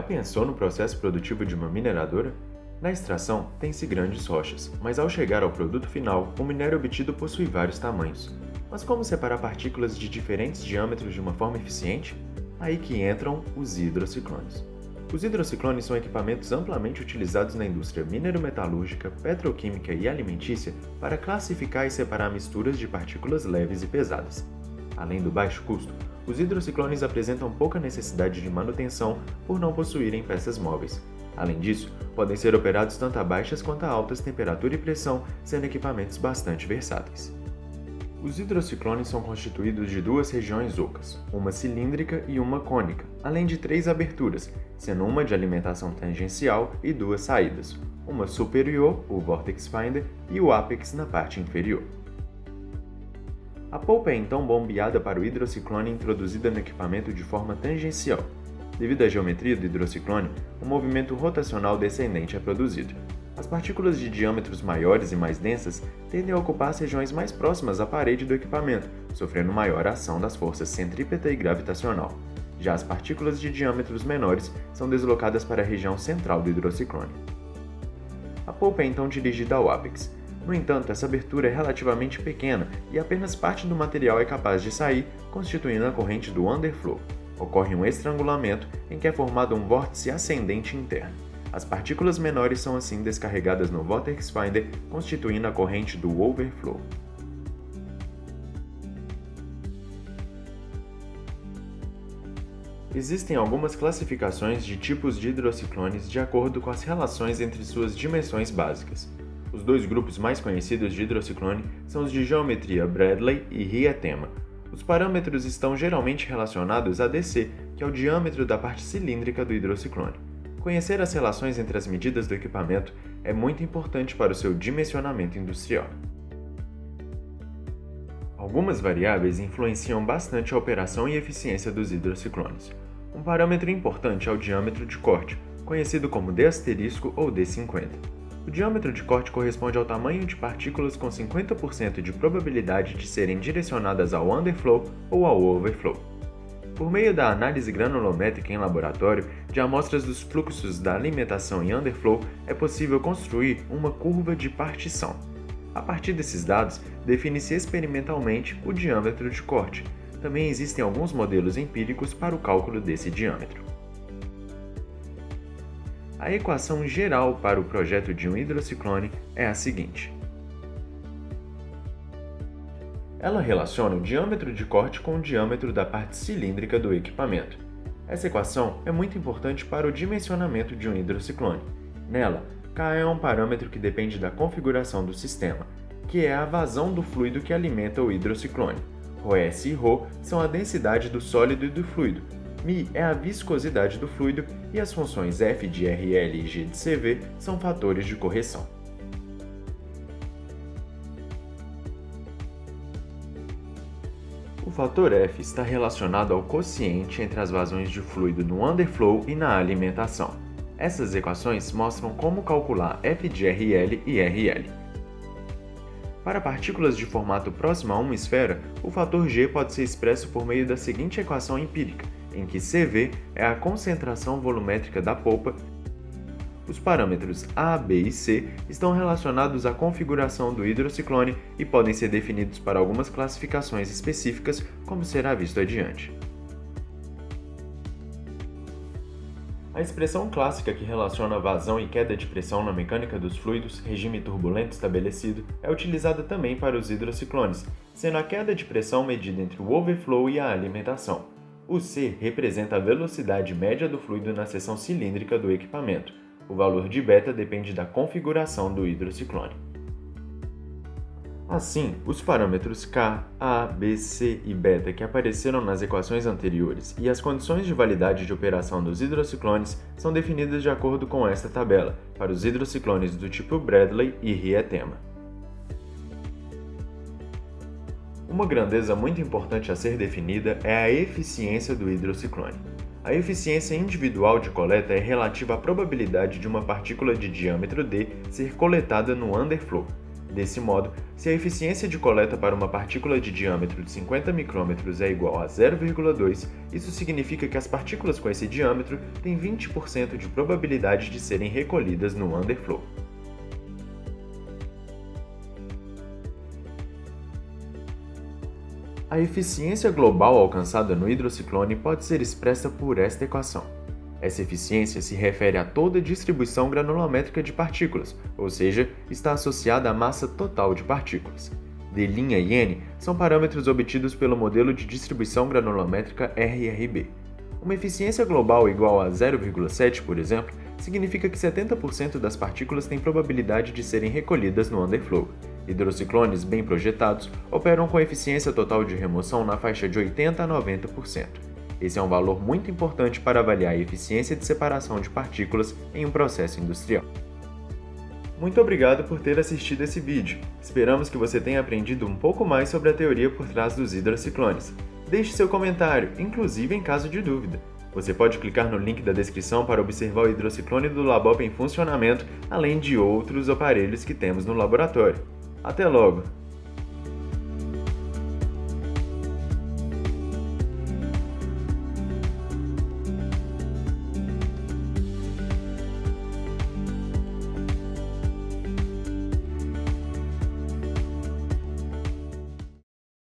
Já pensou no processo produtivo de uma mineradora? Na extração, tem-se grandes rochas, mas ao chegar ao produto final, o minério obtido possui vários tamanhos. Mas como separar partículas de diferentes diâmetros de uma forma eficiente? Aí que entram os hidrociclones. Os hidrociclones são equipamentos amplamente utilizados na indústria minerometalúrgica, petroquímica e alimentícia para classificar e separar misturas de partículas leves e pesadas. Além do baixo custo, os hidrociclones apresentam pouca necessidade de manutenção por não possuírem peças móveis. Além disso, podem ser operados tanto a baixas quanto a altas temperatura e pressão, sendo equipamentos bastante versáteis. Os hidrociclones são constituídos de duas regiões ocas, uma cilíndrica e uma cônica, além de três aberturas, sendo uma de alimentação tangencial e duas saídas, uma superior, o vortex finder, e o apex na parte inferior. A polpa é então bombeada para o hidrociclone introduzida no equipamento de forma tangencial. Devido à geometria do hidrociclone, um movimento rotacional descendente é produzido. As partículas de diâmetros maiores e mais densas tendem a ocupar as regiões mais próximas à parede do equipamento, sofrendo maior ação das forças centrípeta e gravitacional. Já as partículas de diâmetros menores são deslocadas para a região central do hidrociclone. A polpa é então dirigida ao ápex. No entanto, essa abertura é relativamente pequena e apenas parte do material é capaz de sair, constituindo a corrente do underflow. Ocorre um estrangulamento em que é formado um vórtice ascendente interno. As partículas menores são assim descarregadas no vortex finder, constituindo a corrente do overflow. Existem algumas classificações de tipos de hidrociclones de acordo com as relações entre suas dimensões básicas. Os dois grupos mais conhecidos de hidrociclone são os de geometria Bradley e Rietemann. Os parâmetros estão geralmente relacionados a dc, que é o diâmetro da parte cilíndrica do hidrociclone. Conhecer as relações entre as medidas do equipamento é muito importante para o seu dimensionamento industrial. Algumas variáveis influenciam bastante a operação e eficiência dos hidrociclones. Um parâmetro importante é o diâmetro de corte, conhecido como D* ou D50. O diâmetro de corte corresponde ao tamanho de partículas com 50% de probabilidade de serem direcionadas ao underflow ou ao overflow. Por meio da análise granulométrica em laboratório de amostras dos fluxos da alimentação em underflow, é possível construir uma curva de partição. A partir desses dados, define-se experimentalmente o diâmetro de corte. Também existem alguns modelos empíricos para o cálculo desse diâmetro. A equação geral para o projeto de um hidrociclone é a seguinte. Ela relaciona o diâmetro de corte com o diâmetro da parte cilíndrica do equipamento. Essa equação é muito importante para o dimensionamento de um hidrociclone. Nela, K é um parâmetro que depende da configuração do sistema, que é a vazão do fluido que alimenta o hidrociclone. ρS e ρ são a densidade do sólido e do fluido. μ é a viscosidade do fluido e as funções f de RL e g de CV são fatores de correção. O fator F está relacionado ao quociente entre as vazões de fluido no underflow e na alimentação. Essas equações mostram como calcular F de RL e RL. Para partículas de formato próximo a uma esfera, o fator G pode ser expresso por meio da seguinte equação empírica, em que CV é a concentração volumétrica da polpa. Os parâmetros A, B e C estão relacionados à configuração do hidrociclone e podem ser definidos para algumas classificações específicas, como será visto adiante. A expressão clássica que relaciona vazão e queda de pressão na mecânica dos fluidos, regime turbulento estabelecido, é utilizada também para os hidrociclones, sendo a queda de pressão medida entre o overflow e a alimentação. O C representa a velocidade média do fluido na seção cilíndrica do equipamento. O valor de beta depende da configuração do hidrociclone. Assim, os parâmetros K, A, B, C e beta que apareceram nas equações anteriores e as condições de validade de operação dos hidrociclones são definidas de acordo com esta tabela, para os hidrociclones do tipo Bradley e Rietemann. Uma grandeza muito importante a ser definida é a eficiência do hidrociclone. A eficiência individual de coleta é relativa à probabilidade de uma partícula de diâmetro d ser coletada no underflow. Desse modo, se a eficiência de coleta para uma partícula de diâmetro de 50 micrômetros é igual a 0,2, isso significa que as partículas com esse diâmetro têm 20% de probabilidade de serem recolhidas no underflow. A eficiência global alcançada no hidrociclone pode ser expressa por esta equação. Essa eficiência se refere a toda a distribuição granulométrica de partículas, ou seja, está associada à massa total de partículas. D' e N são parâmetros obtidos pelo modelo de distribuição granulométrica RRB. Uma eficiência global igual a 0,7, por exemplo, significa que 70% das partículas têm probabilidade de serem recolhidas no underflow. Hidrociclones bem projetados operam com eficiência total de remoção na faixa de 80 a 90%. Esse é um valor muito importante para avaliar a eficiência de separação de partículas em um processo industrial. Muito obrigado por ter assistido esse vídeo. Esperamos que você tenha aprendido um pouco mais sobre a teoria por trás dos hidrociclones. Deixe seu comentário, inclusive em caso de dúvida. Você pode clicar no link da descrição para observar o hidrociclone do Labop em funcionamento, além de outros aparelhos que temos no laboratório. Até logo!